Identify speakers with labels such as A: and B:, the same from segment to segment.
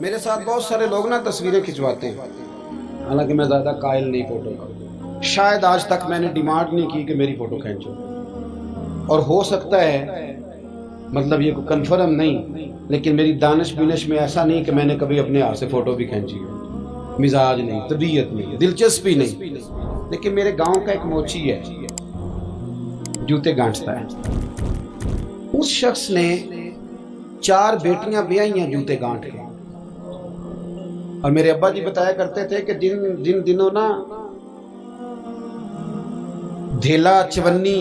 A: میرے ساتھ بہت سارے لوگ نا تصویریں کھنچواتے ہیں، حالانکہ میں زیادہ قائل نہیں فوٹو کا، شاید آج تک میں نے ڈیمانڈ نہیں کی کہ میری فوٹو کھینچو، اور ہو سکتا ہے مطلب یہ کنفرم نہیں، لیکن میری دانش بینش میں ایسا نہیں کہ میں نے کبھی اپنے ہاتھ سے فوٹو بھی کھینچی ہو، مزاج نہیں، طبیعت نہیں، دلچسپی نہیں۔ لیکن میرے گاؤں کا ایک موچی ہے، جوتے گانٹتا ہے، اس شخص نے 4 بیٹیاں بیائی ہیں جوتے گانٹ کے، اور میرے ابا جی بتایا کرتے تھے کہ جن دنوں نا دھیلا چونی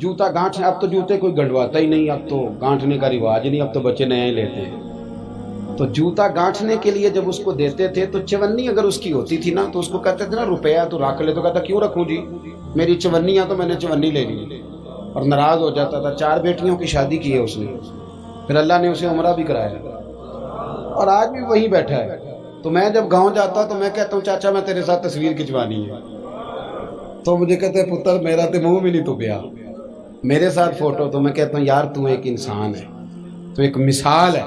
A: جوتا گانٹنے، اب تو جوتے کوئی گنڈواتا ہی نہیں، اب تو گانٹنے کا رواج نہیں، اب تو بچے نئے ہی لیتے ہیں، تو جوتا گانٹنے کے لیے جب اس کو دیتے تھے تو چونی اگر اس کی ہوتی تھی نا تو اس کو کہتے تھے نا روپیہ تو رکھ لے، تو کہتا کیوں رکھوں جی، میری چونیاں تو میں نے چونی لے لی، اور ناراض ہو جاتا تھا۔ 4 بیٹیوں کی شادی کی ہے اس نے، پھر اللہ نے اسے عمرہ بھی کرایا، اور آج بھی وہیں بیٹھا ہے۔ تو میں جب گاؤں جاتا تو میں کہتا ہوں چاچا میں تیرے ساتھ تصویر کھنچوانی ہے، تو مجھے کہتے ہیں پتر میرا تو منہ بھی نہیں تو پیا میرے ساتھ فوٹو، تو میں کہتا ہوں یار تو ایک انسان ہے، تو ایک مثال ہے،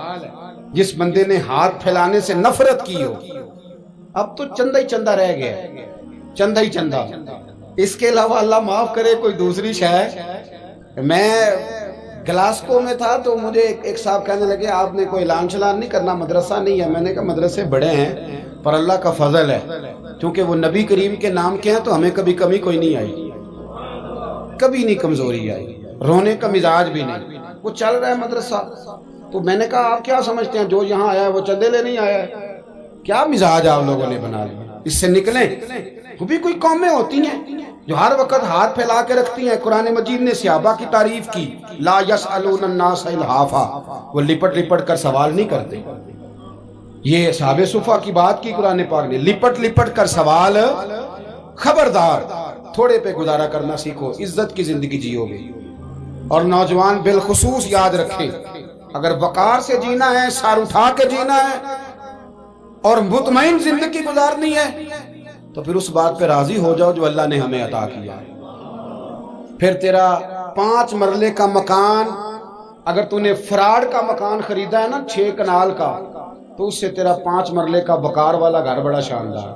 A: جس بندے نے ہاتھ پھیلانے سے نفرت کی ہو، اب تو چندہ ہی چندہ رہ گیا، چندہ ہی چندہ، اس کے علاوہ اللہ معاف کرے کوئی دوسری شے۔ میں گلاسکو میں تھا تو مجھے ایک صاحب کہنے لگے آپ نے کوئی اعلان شلان نہیں کرنا، مدرسہ نہیں ہے؟ میں نے کہا مدرسے بڑے ہیں پر اللہ کا فضل ہے، کیونکہ وہ نبی کریم کے نام کے ہیں تو ہمیں کبھی کمی کوئی نہیں آئی، کبھی نہیں کمزوری آئی، رونے کا مزاج بھی نہیں، وہ چل رہا ہے مدرسہ۔ تو میں نے کہا آپ کیا سمجھتے ہیں جو یہاں آیا ہے وہ چندے لے نہیں آیا ہے؟ کیا مزاج آپ لوگوں نے بنا لیا، اس سے نکلیں۔ وہ بھی کوئی قومیں ہوتی ہیں جو ہر وقت ہاتھ پھیلا کے رکھتی ہیں۔ قرآن مجید نے صحابہ کی تعریف کی، لا یسألون الناس الحافا، وہ لپٹ لپٹ کر سوال نہیں کرتے۔ یہ صحابہ صفا کی بات کی قرآن پاک نے، لپٹ لپٹ کر سوال، خبردار تھوڑے پہ گزارا کرنا سیکھو، عزت کی زندگی جیو گے۔ اور نوجوان بالخصوص یاد رکھیں، اگر وقار سے جینا ہے، سر اٹھا کے جینا ہے اور مطمئن زندگی گزارنی ہے تو پھر اس بات پہ راضی ہو جاؤ جو اللہ نے ہمیں عطا کیا ہے۔ پھر تیرا 5 مرلے کا مکان، اگر تو نے فراڈ کا مکان خریدا ہے نا 6 کنال کا، تو اس سے تیرا 5 مرلے کا وقار والا گھر بڑا شاندار۔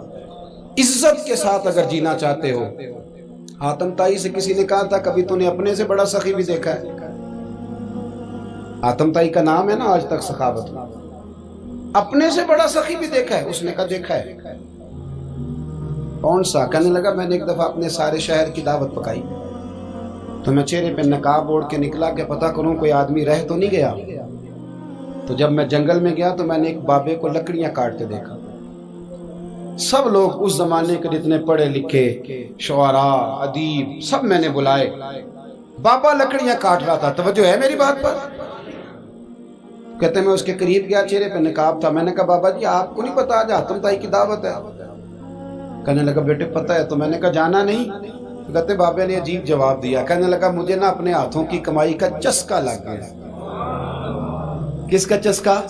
A: عزت کے ساتھ اگر جینا چاہتے ہو، حاتم طائی سے کسی نے کہا تھا کبھی تو نے اپنے سے بڑا سخی بھی دیکھا ہے؟ حاتم طائی کا نام ہے نا آج تک سخاوت میں، اپنے سے بڑا سخی بھی دیکھا ہے؟ اس نے کہا دیکھا ہے۔ کون سا؟ کہنے لگا میں نے ایک دفعہ اپنے سارے شہر کی دعوت پکائی تو میں چہرے پہ نقاب اوڑھ کے نکلا کہ پتہ کروں کوئی آدمی رہ تو نہیں گیا۔ تو جب میں جنگل میں گیا تو میں نے ایک بابے کو لکڑیاں کاٹتے دیکھا۔ سب لوگ اس زمانے کے جتنے پڑھے لکھے شعراء ادیب سب میں نے بلائے، بابا لکڑیاں کاٹ رہا تھا۔ توجہ ہے میری بات پر؟ کہتے میں اس کے قریب گیا، چہرے پہ نقاب تھا، میں نے کہا بابا جی آپ کو نہیں پتا آج حاتم طائی کی دعوت ہے؟ کہنے لگا بیٹے پتہ ہے۔ تو میں نے کہا جانا نہیں؟ کہتے بابا نے عجیب جواب دیا، کہنے لگا مجھے نا اپنے ہاتھوں کی کمائی کا چسکا لگ گیا۔ کس کا چسکا؟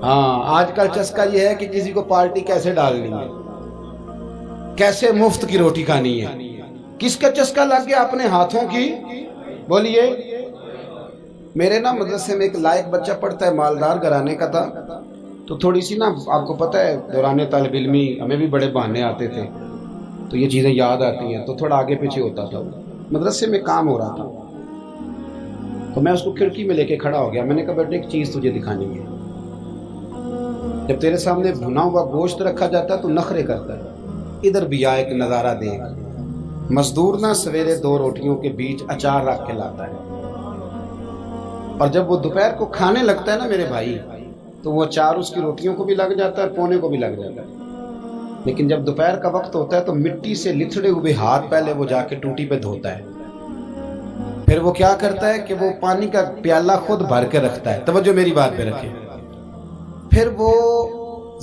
A: ہاں آج کل چسکا یہ ہے کہ کسی کو پارٹی کیسے ڈالنی ہے، کیسے مفت کی روٹی کھانی ہے۔ کس کا چسکا لگ گیا؟ اپنے ہاتھوں کی۔ بولیے۔ میرے نا مدرسے میں ایک لائق بچہ پڑھتا ہے، مالدار گھرانے کا تھا، تو تھوڑی سی نا آپ کو پتہ ہے دوران طالب علمی ہمیں بھی بڑے بہانے آتے تھے تو یہ چیزیں یاد آتی ہیں، تو تھوڑا آگے پیچھے ہوتا تھا۔ مدرسے میں کام ہو رہا تھا تو میں اس کو کھڑکی میں لے کے کھڑا ہو گیا، میں نے کہا بیٹے ایک چیز تجھے دکھانی ہے، جب تیرے سامنے بھنا ہوا گوشت رکھا جاتا ہے تو نخرے کرتا ہے، ادھر بھی آ ایک نظارہ دیکھ۔ مزدور نہ سویرے 2 روٹیوں کے بیچ اچار رکھ کے لاتا ہے، اور جب وہ دوپہر کو کھانے لگتا ہے نا میرے بھائی تو وہ اچار اس کی روٹیوں کو بھی لگ جاتا ہے، پونے کو بھی لگ جاتا ہے۔ لیکن جب دوپہر کا وقت ہوتا ہے تو مٹی سے لتھڑے ہوئے ہاتھ پہلے وہ جا کے ٹوٹی پہ دھوتا ہے، پھر وہ کیا کرتا ہے کہ وہ پانی کا پیالہ خود بھر کے رکھتا ہے۔ توجہ میری بات پہ رکھیں۔ پھر وہ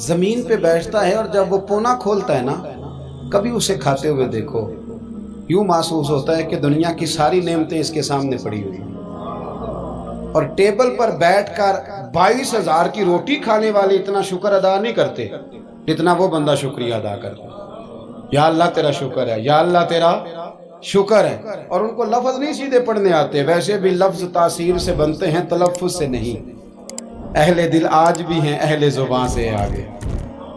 A: زمین پہ بیٹھتا ہے اور جب وہ پونا کھولتا ہے نا، کبھی اسے کھاتے ہوئے دیکھو، یوں محسوس ہوتا ہے کہ دنیا کی ساری نعمتیں اس کے سامنے پڑی ہوئی ہیں، اور ٹیبل پر بیٹھ کر 22,000 کی روٹی کھانے والے اتنا شکر ادا نہیں کرتے جتنا وہ بندہ شکریہ ادا کرتا ہے۔ یا اللہ تیرا شکر ہے، یا اللہ تیرا شکر ہے۔ اور ان کو لفظ نہیں سیدھے پڑھنے آتے، ویسے بھی لفظ تاثیر سے بنتے ہیں، تلفظ سے نہیں۔ اہل دل آج بھی ہیں اہل زبان سے آگے.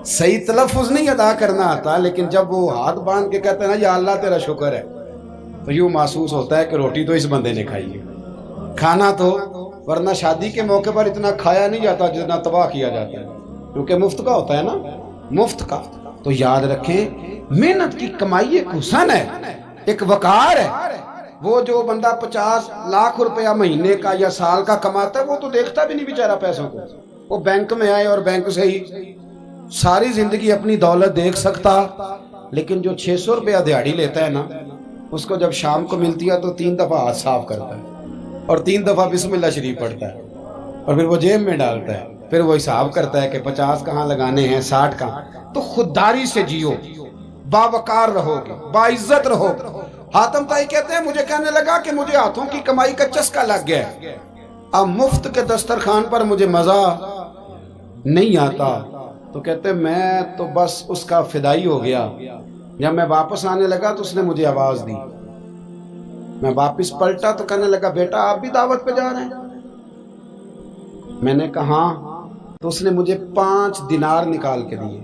A: صحیح تلفظ نہیں ادا کرنا آتا، لیکن جب وہ ہاتھ باندھ کے کہتے ہیں نا یا اللہ تیرا شکر ہے، تو یوں محسوس ہوتا ہے کہ روٹی تو اس بندے نے کھائی ہے. کھانا تو، ورنہ شادی کے موقع پر اتنا کھایا نہیں جاتا جتنا تباہ کیا جاتا ہے، کیونکہ مفت کا ہوتا ہے نا، مفت کا. تو یاد رکھیں محنت کی کمائی ایک حسن ہے، ایک وقار ہے. وہ جو بندہ 50 لاکھ روپیہ مہینے کا یا سال کا کماتا ہے وہ تو دیکھتا بھی نہیں بیچارہ پیسوں کو. وہ بینک میں آئے اور بینک سے ہی ساری زندگی اپنی دولت دیکھ سکتا، لیکن جو 600 روپیہ دیہاڑی لیتا ہے نا، اس کو جب شام کو ملتی ہے تو 3 دفعہ ہاتھ صاف کرتا ہے اور 3 دفعہ بسم اللہ شریف پڑھتا ہے اور پھر وہ جیب میں ڈالتا ہے. پھر وہ حساب کرتا ہے کہ 50 کہاں لگانے ہیں، 60 کہاں. تو خودداری سے جیو، باوقار رہو گے، باعزت رہو. حاتم طائی کہتے ہیں مجھے کہنے لگا کہ مجھے ہاتھوں کی کمائی کا چسکا لگ گیا ہے، اب مفت کے دسترخوان پر مجھے مزہ نہیں آتا. تو کہتے ہیں میں تو بس اس کا فدائی ہو گیا. جب میں واپس آنے لگا تو اس نے مجھے آواز دی. میں واپس پلٹا تو کہنے لگا بیٹا آپ بھی دعوت پہ جا رہے ہیں؟ میں نے کہا ہاں. تو اس نے مجھے 5 دینار نکال کے دیے.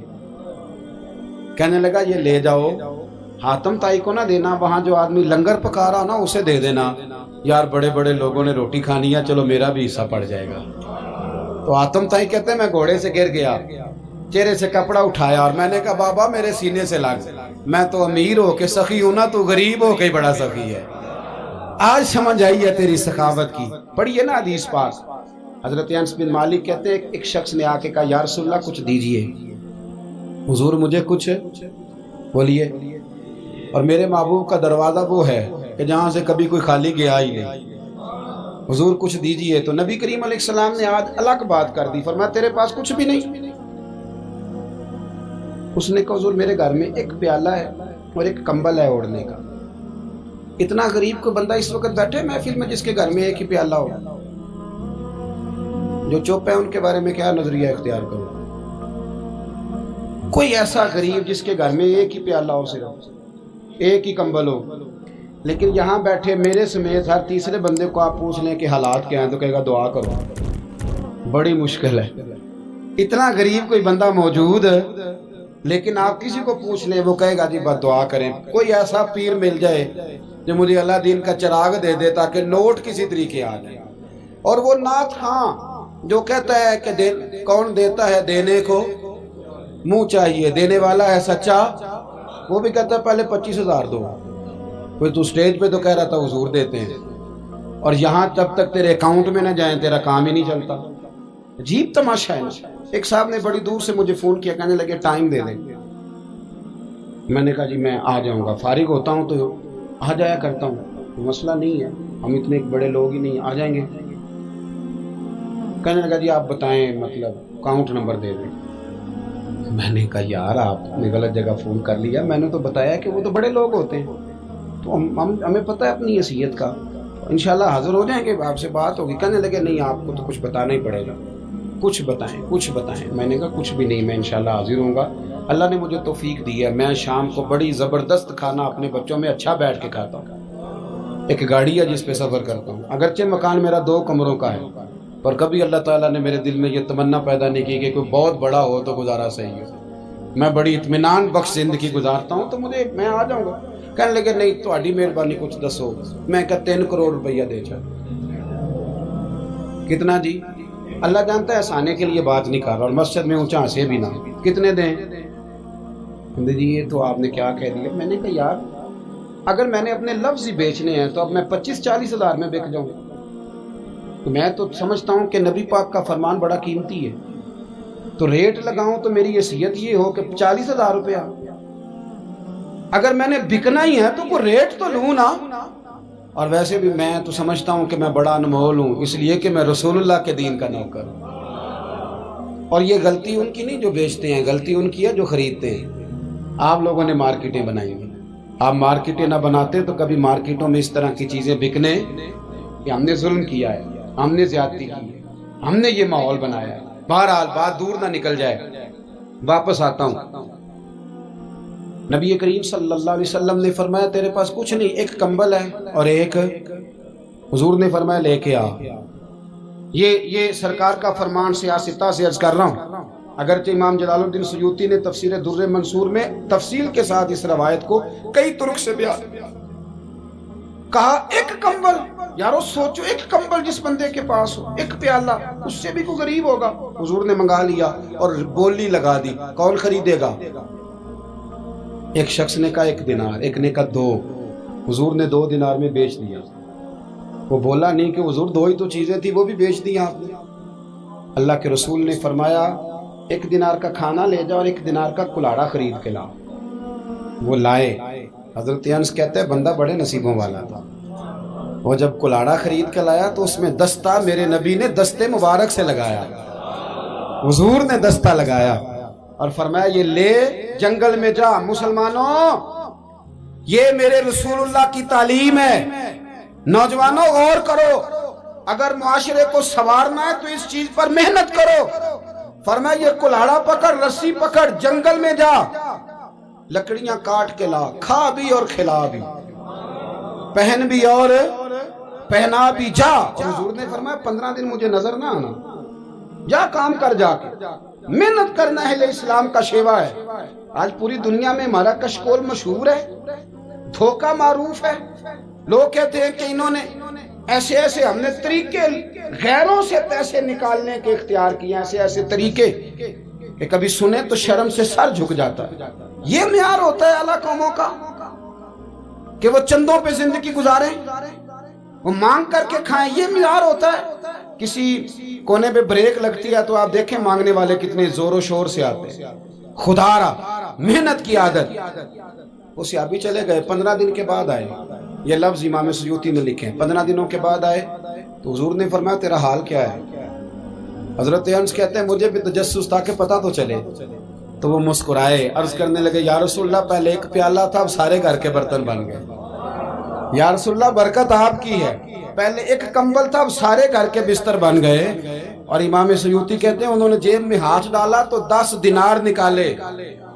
A: کہنے لگا یہ لے جاؤ، حاتم طائی کو نہ دینا، وہاں جو آدمی لنگر پکا رہا نا اسے دے دینا. یار بڑے بڑے لوگوں نے روٹی کھانی ہے، چلو میرا بھی حصہ پڑ جائے گا. تو حاتم طائی کہتے ہیں میں گھوڑے سے گر گیا، چہرے سے کپڑا اٹھایا اور میں نے کہا بابا میرے سینے سے لگ، میں تو امیر ہو کے سخی ہوں نا، تو غریب ہو کے بڑا سخی ہے. آج سمجھ آئی ہے تیری سخاوت کی. پڑھیے نا حدیث پاک. حضرت انس بن مالک کہتے ہیں ایک شخص نے آ کے کہا یا رسول اللہ کچھ دیجئے. حضور مجھے کچھ بولیے. اور میرے محبوب کا دروازہ وہ ہے کہ جہاں سے کبھی کوئی خالی گیا ہی نہیں. حضور کچھ دیجئے. تو نبی کریم علیہ السلام نے آج الگ بات کر دی، فرمایا تیرے پاس کچھ بھی نہیں؟ اس نے کہا حضور میرے گھر میں ایک پیالہ ہے اور ایک کمبل ہے اوڑھنے کا. اتنا غریب کو بندہ اس وقت بیٹھے محفل میں جس کے گھر میں ایک ہی پیالہ ہو. جو چپ ہے ان کے بارے میں کیا نظریہ اختیار کرو. کوئی ایسا غریب جس کے گھر میں ایک ہی پیالہ ہو، صرف ایک ہی کمبل ہو. لیکن یہاں بیٹھے میرے سمیت ہر تیسرے بندے کو آپ پوچھ لیں کہ حالات کیا ہیں تو کہے گا دعا کرو. بڑی مشکل ہے. اتنا غریب کوئی بندہ موجود ہے، لیکن آپ کسی کو پوچھ لیں وہ کہے گا جی بس دعا کریں. کوئی ایسا پیر مل جائے جو مجھے اللہ دین کا چراغ دے دے تاکہ نوٹ کسی طریقے آ جائے. اور وہ نعت خاں جو کہتا ہے کہ کون دیتا ہے دینے کو منہ چاہیے، دینے والا ہے سچا، وہ بھی کہتا ہے پہلے 25,000 دو. کوئی تو سٹیج پہ تو کہہ رہا تھا حضور دیتے ہیں، اور یہاں جب تک تیرے اکاؤنٹ میں نہ جائیں تیرا کام ہی نہیں چلتا. عجیب تماشا ہے نا. ایک صاحب نے بڑی دور سے مجھے فون کیا، کہنے لگے ٹائم دے دیں. میں نے کہا جی میں آ جاؤں گا، فارغ ہوتا ہوں تو آ جایا کرتا ہوں، مسئلہ نہیں ہے، ہم اتنے بڑے لوگ ہی نہیں، آ جائیں گے. کہنے لگا جی آپ بتائیں مطلب اکاؤنٹ نمبر دے دیں. میں نے کہا یار آپ نے غلط جگہ فون کر لیا، میں نے تو بتایا کہ وہ تو بڑے لوگ ہوتے ہیں، تو ہمیں پتہ ہے اپنی حیثیت کا، انشاءاللہ حاضر ہو جائیں گے، آپ سے بات ہوگی. کہنے لگے نہیں آپ کو تو کچھ بتانا ہی پڑے گا، کچھ بتائیں کچھ بتائیں. میں نے کہا کچھ بھی نہیں، میں انشاءاللہ حاضر ہوں گا. اللہ نے مجھے توفیق دی ہے، میں شام کو بڑی زبردست کھانا اپنے بچوں میں اچھا بیٹھ کے کھاتا ہوں. ایک گاڑی ہے جس پہ سفر کرتا ہوں، اگرچہ مکان میرا 2 کمروں کا ہے، پر کبھی اللہ تعالیٰ نے میرے دل میں یہ تمنا پیدا نہیں کی کہ کوئی بہت بڑا ہو تو گزارا صحیح ہو. میں بڑی اطمینان بخش زندگی گزارتا ہوں، تو میں آ جاؤں گا. کہنے لگے نہیں تہاڈی مہربانی کچھ دسو. میں کہا 3 کروڑ روپیہ دے چل. کتنا جی؟ اللہ جانتا ہے ہنسانے کے لیے بات نہیں کر رہا، اور مسجد میں اونچا ہنسے بھی نہ. کتنے دیں؟ جی یہ تو آپ نے کیا کہہ دیا. میں نے کہا یار اگر میں نے اپنے لفظ ہی بیچنے ہیں تو اب میں 25-40 ہزار میں بک جاؤں. تو میں تو سمجھتا ہوں کہ نبی پاک کا فرمان بڑا قیمتی ہے، تو ریٹ لگاؤں تو میری حیثیت یہ ہو کہ 40,000 روپیہ. اگر میں نے بکنا ہی ہے تو کوئی ریٹ تو لوں نا. اور ویسے بھی میں تو سمجھتا ہوں کہ میں بڑا انمول ہوں، اس لیے کہ میں رسول اللہ کے دین کا نوکر ہوں. اور یہ غلطی ان کی نہیں جو بیچتے ہیں، غلطی ان کی ہے جو خریدتے ہیں. آپ لوگوں نے مارکیٹیں بنائی ہیں، آپ مارکیٹیں نہ بناتے تو کبھی مارکیٹوں میں اس طرح کی چیزیں بکنے کہ ہم نے ظلم کیا ہے، ہم نے زیادتی کی ہے، ہم نے یہ ماحول بنایا ہے. بہرحال بات دور نہ نکل جائے، واپس آتا ہوں. نبی کریم صلی اللہ علیہ وسلم نے فرمایا تیرے پاس کچھ نہیں، ایک کمبل ہے اور ایک. حضور نے فرمایا لے کے آ. یہ سرکار کا فرمان سیاستہ سے عرض کر رہا ہوں. اگرچہ امام جلال الدین سیوطی نے تفسیر در منصور میں تفصیل کے ساتھ اس روایت کو کئی طرق سے بیان کہا. ایک کمبل، یارو سوچو، ایک کمبل جس بندے کے پاس ہو، ایک پیالہ، اس سے بھی کوئی غریب ہوگا. حضور نے منگا لیا اور بولی لگا دی، کون خریدے گا؟ ایک شخص نے کہا 1 دینار، ایک نے کہا 2. حضور نے 2 دینار میں بیچ دیا. وہ بولا نہیں کہ حضور 2 ہی تو چیزیں تھی، وہ بھی بیچ دی آپ نے. اللہ کے رسول نے فرمایا 1 دینار کا کھانا لے جاؤ اور 1 دینار کا کلاڑا خرید کے لاؤ. وہ لائے. حضرت انس کہتے ہیں بندہ بڑے نصیبوں والا تھا. وہ جب کلاڑا خرید کے لایا تو اس میں دستہ میرے نبی نے دستے مبارک سے لگایا، حضور نے دستہ لگایا اور فرمایا یہ لے جنگل میں جا. مسلمانوں، یہ میرے رسول اللہ کی تعلیم ہے. نوجوانوں غور کرو، اگر معاشرے کو سنوارنا ہے تو اس چیز پر محنت کرو. فرمایا یہ کلاڑا پکڑ، رسی پکڑ، جنگل میں جا، لکڑیاں کاٹ کے لا، کھا بھی اور کھلا بھی، پہن بھی اور پہنا بھی، جا. اور حضور نے فرمایا 15 دن مجھے نظر نہ آنا، جا کام کر. جا کے محنت کرنا اہل اسلام کا شیوا ہے. آج پوری دنیا میں ہمارا کشکول مشہور ہے، دھوکہ معروف ہے. لوگ کہتے ہیں کہ انہوں نے ایسے ایسے، ہم نے طریقے غیروں سے پیسے نکالنے کے اختیار کیے، ایسے ایسے طریقے کہ کبھی سنے تو شرم سے سر جھک جاتا ہے. یہ معیار ہوتا ہے اعلیٰ قوموں کا کہ وہ چندوں پہ زندگی گزاریں، وہ مانگ کر کے کھائیں. یہ معیار ہوتا ہے. کسی کونے پہ بریک لگتی ہے تو آپ دیکھیں مانگنے والے کتنے زور و شور سے آتے ہیں. خدا را محنت کی عادت. وہ صحابی چلے گئے، 15 دن کے بعد آئے. یہ لفظ امام سیوطی نے لکھے. 15 دنوں کے بعد آئے تو حضور نے فرمایا تیرا حال کیا ہے؟ حضرت انس کہتے ہیں مجھے بھی تجسس تھا کہ پتہ تو چلے. تو وہ مسکرائے، عرض کرنے لگے یا رسول اللہ پہلے 1 پیالہ تھا، اب سارے گھر کے برتن بن گئے. یا رسول اللہ برکت آپ کی ہے، پہلے 1 کمبل تھا، اب سارے گھر کے بستر بن گئے. اور امام سیوطی کہتے ہیں انہوں نے جیب میں ہاتھ ڈالا تو 10 دینار نکالے.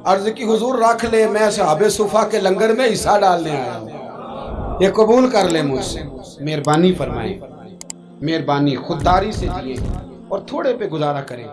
A: عرض کی حضور رکھ لے، میں اصحاب صفا کے لنگر میں حصہ ڈالنے آیا ہوں، یہ قبول کر لے مجھ سے. مہربانی فرمائیں، مہربانی، خودداری سے جیے اور تھوڑے پہ گزارا کریں.